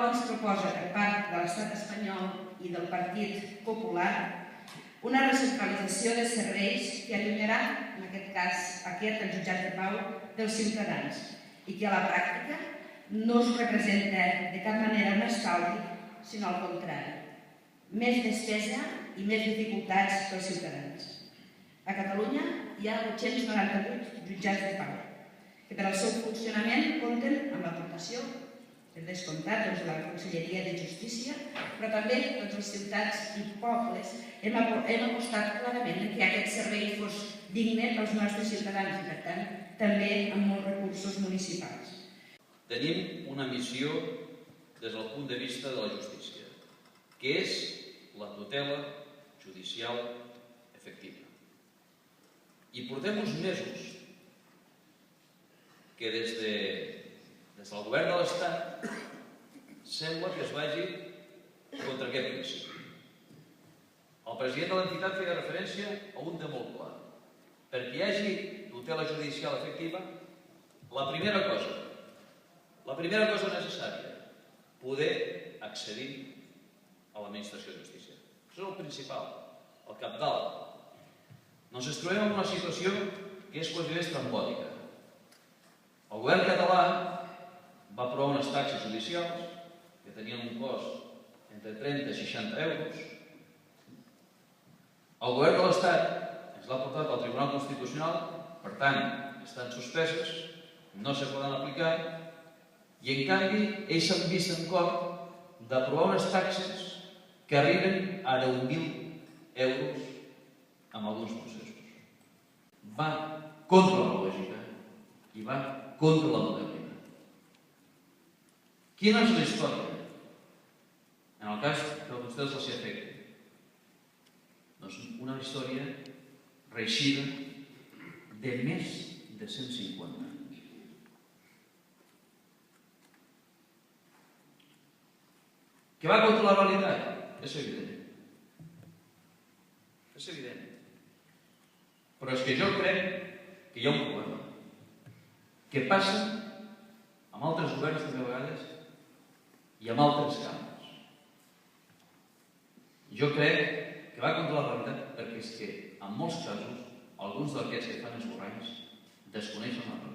qual ens proposa per part de l'Estat espanyol i del Partit Popular una recentralització de serveis que allunyarà, en aquest cas aquest, el jutjat de pau, dels ciutadans i que a la pràctica no es representa de cap manera un estalvi, sinó al contrari, més despesa i més dificultats pels ciutadans. A Catalunya hi ha 898 jutjats de pau, que per al seu funcionament compten amb l'aportació, per descomptat, de la Conselleria de Justícia, però també tots els ciutats i pobles hem apostat clarament que aquest servei fos digne pels nostres ciutadans i, per tant, també amb molts recursos municipals. Tenim una missió des del punt de vista de la justícia, que és la tutela judicial efectiva. I portem uns mesos que des del govern de l'Estat sembla que es vagi contra aquest principi. El president de l'entitat feia referència a un de molt clar. Perquè hi hagi tutela judicial efectiva, la primera cosa necessària, poder accedir a l'administració de justícia. Això és el principal, el cabdal. Ens trobem en una situació que és quasi estrambòtica. El govern català va aprovar unes taxes judicials que tenien un cost entre 30 i 60 euros. El govern de l'Estat ens l'ha portat al Tribunal Constitucional, per tant, estan suspeses, no se poden aplicar, i en canvi ells s'han vist en cor d'aprovar unes taxes que arriben a 10.000 euros en alguns processos. Va contra la lògica i va contra la modernitat. Quina és la història? En el cas que a vostès els afecti, doncs una història reeixida de més de 150 anys. Que va contra la realitat? És evident. És evident. Però és que jo crec que hi ha un problema que passa amb altres governs també a vegades i amb altres cambres. Jo crec que va contra la realitat perquè és que en molts casos alguns d'aquests que fan esborranys desconeixen la realitat.